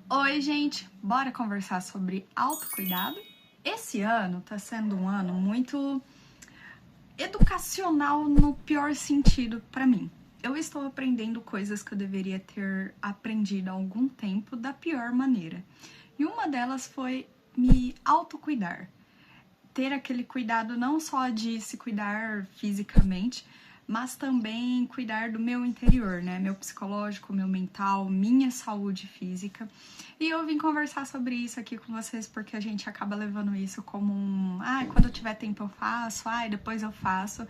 Oi, gente! Bora conversar sobre autocuidado? Esse ano tá sendo um ano muito educacional no pior sentido pra mim. Eu estou aprendendo coisas que eu deveria ter aprendido há algum tempo da pior maneira. E uma delas foi me autocuidar. Ter aquele cuidado não só de se cuidar fisicamente, mas também cuidar do meu interior, né? Meu psicológico, meu mental, minha saúde física. E eu vim conversar sobre isso aqui com vocês porque a gente acaba levando isso como quando eu tiver tempo eu faço, depois eu faço.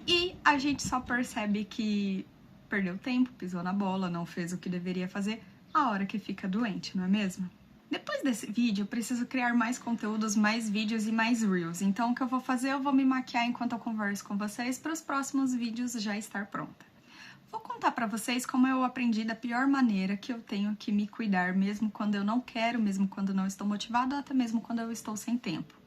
E a gente só percebe que perdeu tempo, pisou na bola, não fez o que deveria fazer a hora que fica doente, não é mesmo? Depois desse vídeo, eu preciso criar mais conteúdos, mais vídeos e mais reels. Então, o que eu vou fazer? Eu vou me maquiar enquanto eu converso com vocês para os próximos vídeos já estar pronta. Vou contar para vocês como eu aprendi da pior maneira que eu tenho que me cuidar, mesmo quando eu não quero, mesmo quando não estou motivada, até mesmo quando eu estou sem tempo.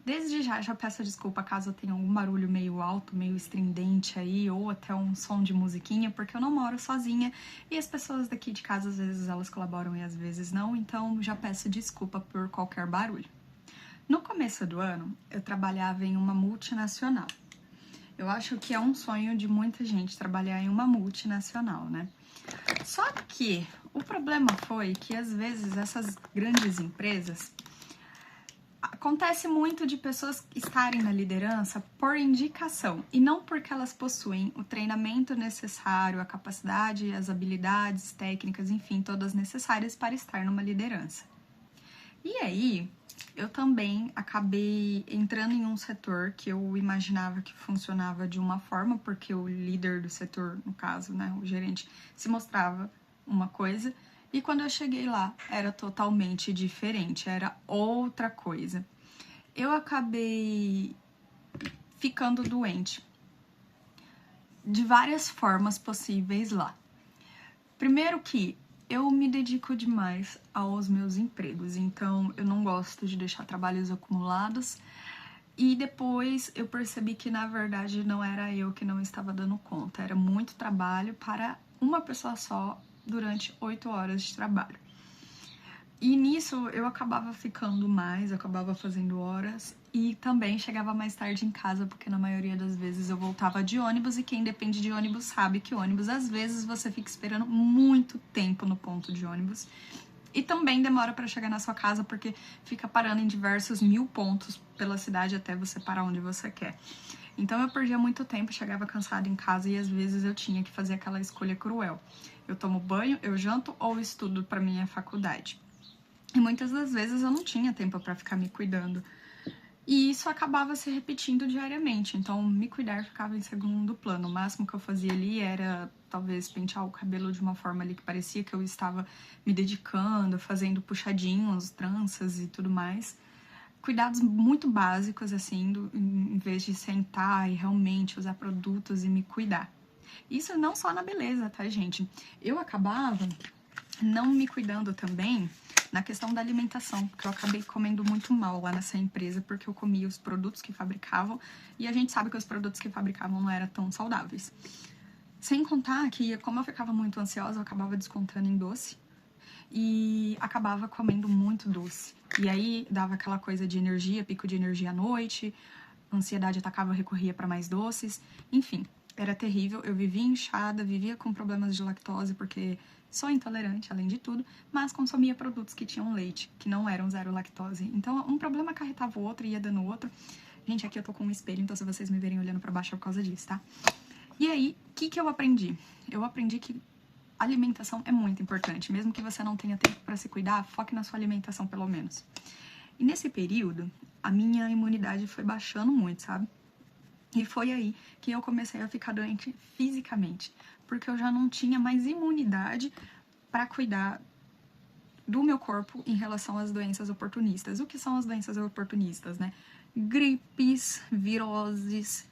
Desde já peço desculpa caso eu tenha algum barulho meio alto, meio estridente aí, ou até um som de musiquinha, porque eu não moro sozinha e as pessoas daqui de casa às vezes elas colaboram e às vezes não, então já peço desculpa por qualquer barulho. No começo do ano, eu trabalhava em uma multinacional. Eu acho que é um sonho de muita gente trabalhar em uma multinacional, né? Só que o problema foi que às vezes essas grandes empresas acontece muito de pessoas estarem na liderança por indicação e não porque elas possuem o treinamento necessário, a capacidade, as habilidades técnicas, enfim, todas necessárias para estar numa liderança. E aí, eu também acabei entrando em um setor que eu imaginava que funcionava de uma forma, porque o líder do setor, no caso, né, o gerente, se mostrava uma coisa, e quando eu cheguei lá, era totalmente diferente, era outra coisa. Eu acabei ficando doente de várias formas possíveis lá. Primeiro que eu me dedico demais aos meus empregos, então eu não gosto de deixar trabalhos acumulados. E depois eu percebi que na verdade não era eu que não estava dando conta, era muito trabalho para uma pessoa só durante 8 horas de trabalho. E nisso eu acabava ficando mais, eu acabava fazendo horas e também chegava mais tarde em casa, porque na maioria das vezes eu voltava de ônibus e quem depende de ônibus sabe que ônibus às vezes você fica esperando muito tempo no ponto de ônibus. E também demora para chegar na sua casa porque fica parando em diversos 1000 pontos pela cidade até você parar onde você quer. Então eu perdia muito tempo, chegava cansada em casa e às vezes eu tinha que fazer aquela escolha cruel. Eu tomo banho, eu janto ou estudo para minha faculdade. E muitas das vezes eu não tinha tempo para ficar me cuidando. E isso acabava se repetindo diariamente, então me cuidar ficava em segundo plano. O máximo que eu fazia ali era talvez pentear o cabelo de uma forma ali que parecia que eu estava me dedicando, fazendo puxadinhos, tranças e tudo mais. Cuidados muito básicos, assim, em vez de sentar e realmente usar produtos e me cuidar. Isso não só na beleza, tá, gente? Eu acabava não me cuidando também na questão da alimentação, porque eu acabei comendo muito mal lá nessa empresa, porque eu comia os produtos que fabricavam, e a gente sabe que os produtos que fabricavam não eram tão saudáveis. Sem contar que, como eu ficava muito ansiosa, eu acabava descontando em doce, e acabava comendo muito doce. E aí dava aquela coisa de energia, pico de energia à noite, ansiedade atacava, eu recorria para mais doces, enfim, era terrível. Eu vivia inchada, vivia com problemas de lactose, porque sou intolerante, além de tudo, mas consumia produtos que tinham leite, que não eram zero lactose. Então, um problema acarretava o outro e ia dando outro. Gente, aqui eu tô com um espelho, então se vocês me verem olhando pra baixo é por causa disso, tá? E aí, o que eu aprendi? Eu aprendi que alimentação é muito importante. Mesmo que você não tenha tempo para se cuidar, foque na sua alimentação pelo menos. E nesse período, a minha imunidade foi baixando muito, sabe? E foi aí que eu comecei a ficar doente fisicamente, porque eu já não tinha mais imunidade para cuidar do meu corpo em relação às doenças oportunistas. O que são as doenças oportunistas, né? Gripes, viroses,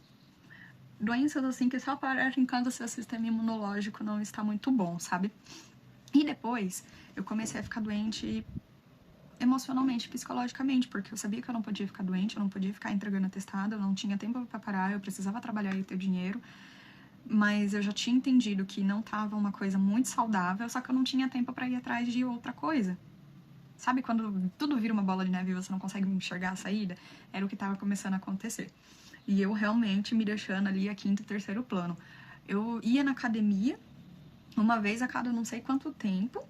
doenças assim que só aparecem quando o seu sistema imunológico não está muito bom, sabe? E depois eu comecei a ficar doente emocionalmente, psicologicamente, porque eu sabia que eu não podia ficar doente, eu não podia ficar entregando atestado, eu não tinha tempo para parar, eu precisava trabalhar e ter dinheiro, mas eu já tinha entendido que não estava uma coisa muito saudável, só que eu não tinha tempo para ir atrás de outra coisa. Sabe quando tudo vira uma bola de neve e você não consegue enxergar a saída? Era o que estava começando a acontecer. E eu realmente me deixando ali a quinto e terceiro plano. Eu ia na academia uma vez a cada não sei quanto tempo.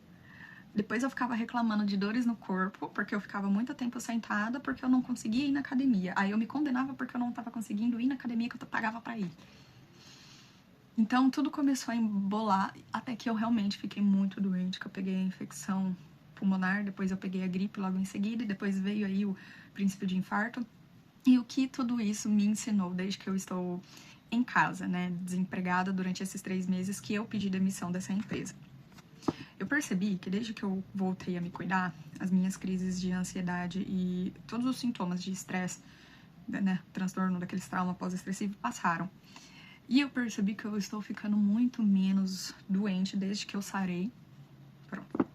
Depois eu ficava reclamando de dores no corpo, porque eu ficava muito tempo sentada, porque eu não conseguia ir na academia. Aí eu me condenava porque eu não estava conseguindo ir na academia que eu pagava para ir. Então tudo começou a embolar até que eu realmente fiquei muito doente, que eu peguei a infecção pulmonar, depois eu peguei a gripe logo em seguida, e depois veio aí o princípio de infarto. E o que tudo isso me ensinou desde que eu estou em casa, né, desempregada durante esses 3 meses que eu pedi demissão dessa empresa. Eu percebi que desde que eu voltei a me cuidar, as minhas crises de ansiedade e todos os sintomas de estresse, né, transtorno daqueles trauma pós-estressivo passaram. E eu percebi que eu estou ficando muito menos doente desde que eu sarei. Pronto.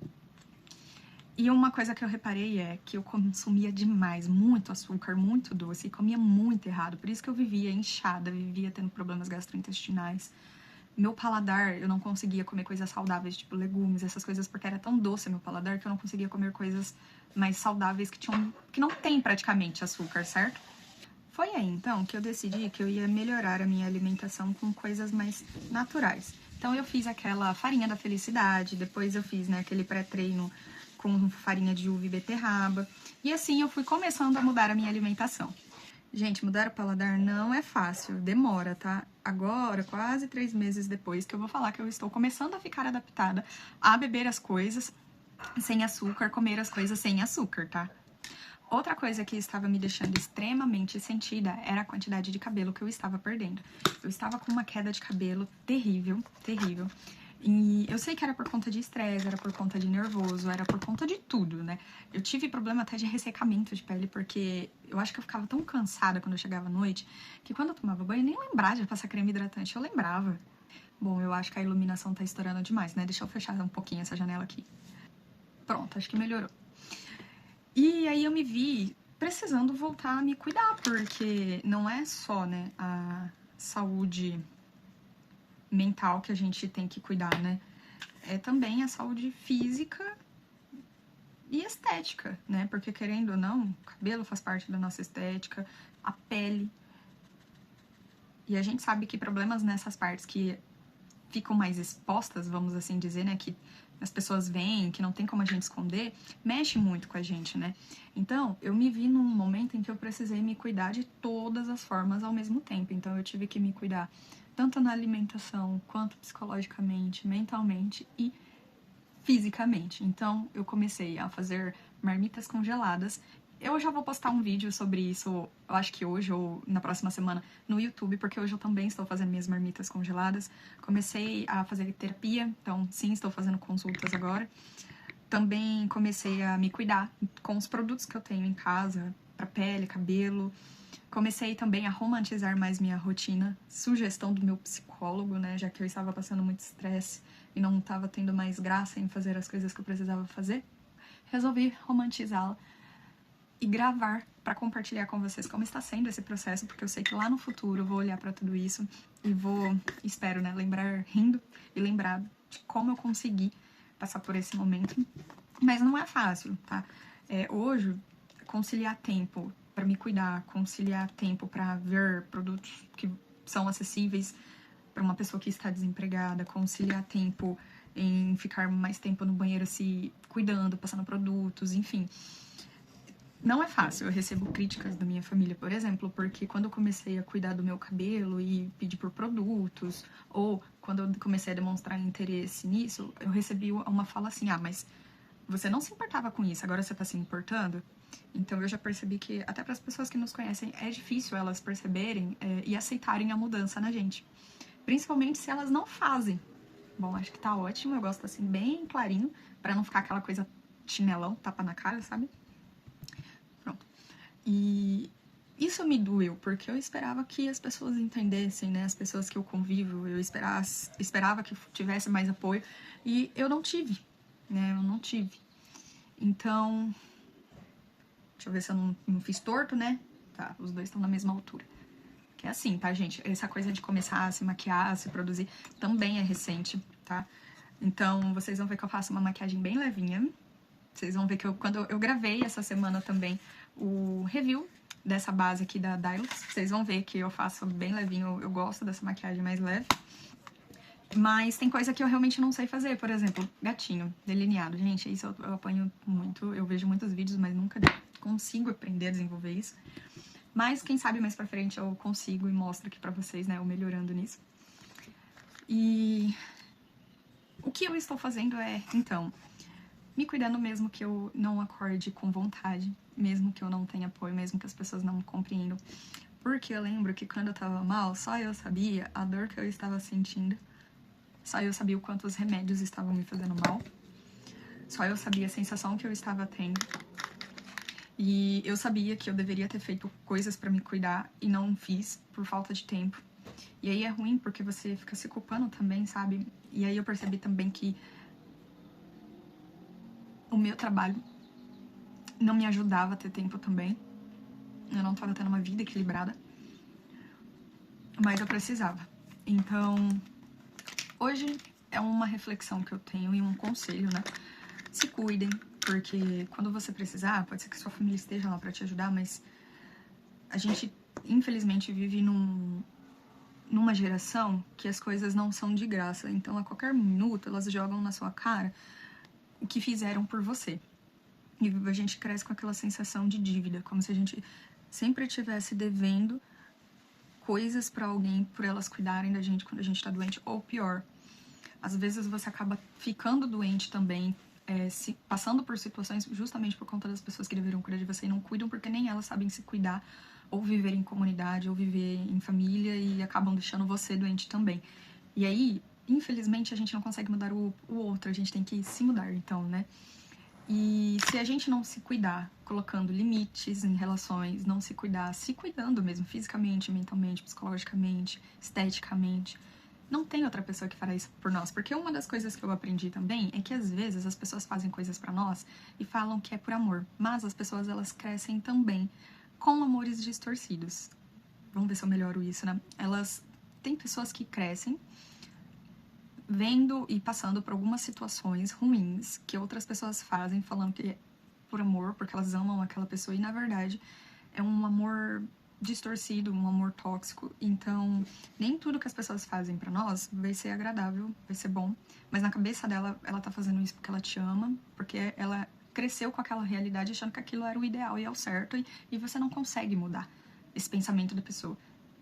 E uma coisa que eu reparei é que eu consumia demais, muito açúcar, muito doce, e comia muito errado. Por isso que eu vivia inchada, vivia tendo problemas gastrointestinais. Meu paladar, eu não conseguia comer coisas saudáveis, tipo legumes, essas coisas, porque era tão doce meu paladar que eu não conseguia comer coisas mais saudáveis que não tem praticamente açúcar, certo? Foi aí, então, que eu decidi que eu ia melhorar a minha alimentação com coisas mais naturais. Então, eu fiz aquela farinha da felicidade, depois eu fiz, né, aquele pré-treino com farinha de uva e beterraba. E assim eu fui começando a mudar a minha alimentação. Gente, mudar o paladar não é fácil, demora, tá? Agora, quase 3 meses depois, que eu vou falar que eu estou começando a ficar adaptada a beber as coisas sem açúcar, comer as coisas sem açúcar, tá? Outra coisa que estava me deixando extremamente sentida era a quantidade de cabelo que eu estava perdendo. Eu estava com uma queda de cabelo terrível, terrível. E eu sei que era por conta de estresse, era por conta de nervoso, era por conta de tudo, né? Eu tive problema até de ressecamento de pele, porque eu acho que eu ficava tão cansada quando eu chegava à noite, que quando eu tomava banho, eu nem lembrava de passar creme hidratante, eu lembrava. Bom, eu acho que a iluminação tá estourando demais, né? Deixa eu fechar um pouquinho essa janela aqui. Pronto, acho que melhorou. E aí eu me vi precisando voltar a me cuidar, porque não é só, né, a saúde mental que a gente tem que cuidar, né? É também a saúde física e estética, né? Porque querendo ou não, o cabelo faz parte da nossa estética, a pele. E a gente sabe que problemas nessas partes que ficam mais expostas, vamos assim dizer, né? Que as pessoas veem, que não tem como a gente esconder, mexe muito com a gente, né? Então, eu me vi num momento em que eu precisei me cuidar de todas as formas ao mesmo tempo. Então, eu tive que me cuidar tanto na alimentação, quanto psicologicamente, mentalmente e fisicamente. Então, eu comecei a fazer marmitas congeladas. Eu já vou postar um vídeo sobre isso, eu acho que hoje ou na próxima semana, no YouTube, porque hoje eu também estou fazendo minhas marmitas congeladas. Comecei a fazer terapia, então sim, estou fazendo consultas agora. Também comecei a me cuidar com os produtos que eu tenho em casa, para pele, cabelo. Comecei também a romantizar mais minha rotina, sugestão do meu psicólogo, né, já que eu estava passando muito estresse e não estava tendo mais graça em fazer as coisas que eu precisava fazer. Resolvi romantizá-la e gravar para compartilhar com vocês como está sendo esse processo, porque eu sei que lá no futuro eu vou olhar para tudo isso e vou, espero, né, lembrar rindo e lembrar de como eu consegui passar por esse momento. Mas não é fácil, tá? Hoje, conciliar tempo para me cuidar, conciliar tempo para ver produtos que são acessíveis para uma pessoa que está desempregada, conciliar tempo em ficar mais tempo no banheiro se cuidando, passando produtos, enfim. Não é fácil, eu recebo críticas da minha família, por exemplo, porque quando eu comecei a cuidar do meu cabelo e pedir por produtos, ou quando eu comecei a demonstrar interesse nisso, eu recebi uma fala assim, mas você não se importava com isso, agora você tá se importando? Então eu já percebi que até para as pessoas que nos conhecem é difícil elas perceberem e aceitarem a mudança na gente. Principalmente se elas não fazem. Bom, acho que tá ótimo, eu gosto assim bem clarinho, para não ficar aquela coisa chinelão, tapa na cara, sabe? Pronto. E isso me doeu, porque eu esperava que as pessoas entendessem, né? As pessoas que eu convivo, eu esperava que tivesse mais apoio. E eu não tive, né? Eu não tive. Então, deixa eu ver se eu não fiz torto, né? Tá, os dois estão na mesma altura. Que é assim, tá, gente? Essa coisa de começar a se maquiar, a se produzir, também é recente, tá? Então, vocês vão ver que eu faço uma maquiagem bem levinha. Vocês vão ver que quando eu gravei essa semana também o review dessa base aqui da Dylos, vocês vão ver que eu faço bem levinho, eu gosto dessa maquiagem mais leve. Mas tem coisa que eu realmente não sei fazer, por exemplo, gatinho delineado. Gente, isso eu apanho muito, eu vejo muitos vídeos, mas nunca consigo aprender a desenvolver isso. Mas quem sabe mais pra frente eu consigo e mostro aqui pra vocês, né, eu melhorando nisso. E o que eu estou fazendo é, então, me cuidando mesmo que eu não acorde com vontade, mesmo que eu não tenha apoio, mesmo que as pessoas não compreendam. Porque eu lembro que quando eu tava mal, só eu sabia a dor que eu estava sentindo. Só eu sabia o quanto os remédios estavam me fazendo mal. Só eu sabia a sensação que eu estava tendo. E eu sabia que eu deveria ter feito coisas pra me cuidar e não fiz por falta de tempo. E aí é ruim porque você fica se culpando também, sabe? E aí eu percebi também que o meu trabalho não me ajudava a ter tempo também. Eu não tava tendo uma vida equilibrada. Mas eu precisava. Então, hoje é uma reflexão que eu tenho e um conselho, né? Se cuidem, porque quando você precisar, pode ser que sua família esteja lá pra te ajudar, mas a gente, infelizmente, vive numa geração que as coisas não são de graça. Então, a qualquer minuto, elas jogam na sua cara o que fizeram por você. E a gente cresce com aquela sensação de dívida, como se a gente sempre estivesse devendo coisas pra alguém por elas cuidarem da gente quando a gente tá doente, ou pior, às vezes você acaba ficando doente também, passando por situações justamente por conta das pessoas que deveriam cuidar de você e não cuidam porque nem elas sabem se cuidar, ou viver em comunidade, ou viver em família e acabam deixando você doente também. E aí, infelizmente, a gente não consegue mudar o outro, a gente tem que se mudar, então, né? E se a gente não se cuidar, colocando limites em relações, não se cuidar, se cuidando mesmo, fisicamente, mentalmente, psicologicamente, esteticamente, não tem outra pessoa que fará isso por nós. Porque uma das coisas que eu aprendi também é que às vezes as pessoas fazem coisas pra nós e falam que é por amor. Mas as pessoas, elas crescem também com amores distorcidos. Vamos ver se eu melhoro isso, né? Tem pessoas que crescem vendo e passando por algumas situações ruins que outras pessoas fazem, falando que é por amor, porque elas amam aquela pessoa, e na verdade é um amor distorcido, um amor tóxico. Então, nem tudo que as pessoas fazem pra nós vai ser agradável, vai ser bom, mas na cabeça dela, ela tá fazendo isso porque ela te ama, porque ela cresceu com aquela realidade achando que aquilo era o ideal e é o certo, e você não consegue mudar esse pensamento da pessoa.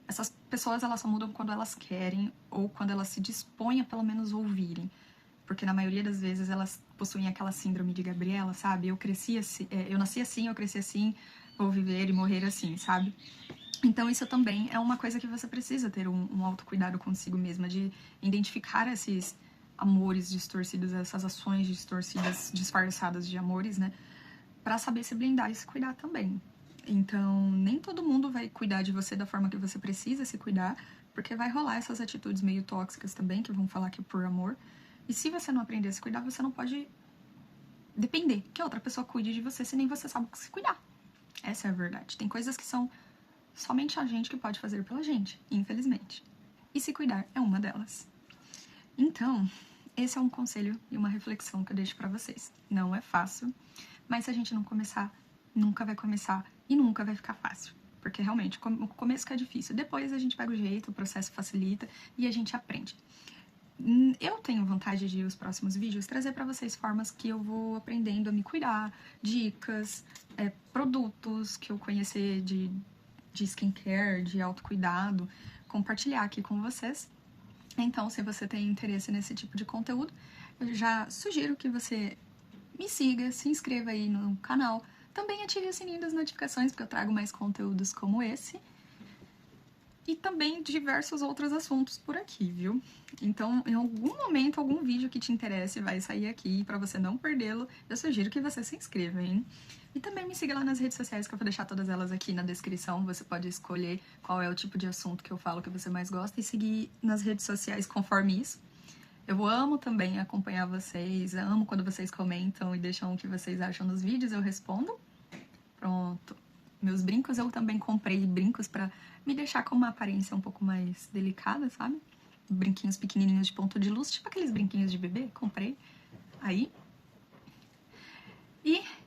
Essas pessoas, elas só mudam quando elas querem ou quando elas se dispõem a pelo menos ouvirem. Porque na maioria das vezes elas possuem aquela síndrome de Gabriela, sabe? Eu cresci assim, eu nasci assim, eu cresci assim, vou viver e morrer assim, sabe? Então isso também é uma coisa que você precisa ter um autocuidado consigo mesma, de identificar esses amores distorcidos, essas ações distorcidas, disfarçadas de amores, né? Pra saber se blindar e se cuidar também. Então, nem todo mundo vai cuidar de você da forma que você precisa se cuidar, porque vai rolar essas atitudes meio tóxicas também, que vão falar que é por amor. E se você não aprender a se cuidar, você não pode depender que a outra pessoa cuide de você se nem você sabe se cuidar. Essa é a verdade. Tem coisas que são somente a gente que pode fazer pela gente, infelizmente. E se cuidar é uma delas. Então, esse é um conselho e uma reflexão que eu deixo pra vocês. Não é fácil, mas se a gente não começar, nunca vai começar e nunca vai ficar fácil. Porque realmente, o começo que é difícil. Depois a gente pega o jeito, o processo facilita e a gente aprende. Eu tenho vontade de, os próximos vídeos, trazer pra vocês formas que eu vou aprendendo a me cuidar, dicas, produtos que eu conhecer de skincare, de autocuidado, compartilhar aqui com vocês. Então, se você tem interesse nesse tipo de conteúdo, eu já sugiro que você me siga, se inscreva aí no canal. Também ative o sininho das notificações, porque eu trago mais conteúdos como esse. E também diversos outros assuntos por aqui, viu? Então, em algum momento, algum vídeo que te interesse vai sair aqui. Pra você não perdê-lo, eu sugiro que você se inscreva, hein? E também me siga lá nas redes sociais, que eu vou deixar todas elas aqui na descrição. Você pode escolher qual é o tipo de assunto que eu falo que você mais gosta e seguir nas redes sociais conforme isso. Eu amo também acompanhar vocês, amo quando vocês comentam e deixam o que vocês acham dos vídeos, eu respondo. Pronto. Meus brincos, eu também comprei brincos pra me deixar com uma aparência um pouco mais delicada, sabe? Brinquinhos pequenininhos de ponto de luz, tipo aqueles brinquinhos de bebê, comprei aí.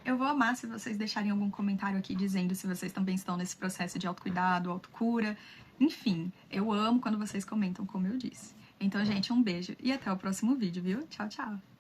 Eu vou amar se vocês deixarem algum comentário aqui dizendo se vocês também estão nesse processo de autocuidado, autocura. Enfim, eu amo quando vocês comentam, como eu disse. Então, gente, um beijo e até o próximo vídeo, viu? Tchau, tchau!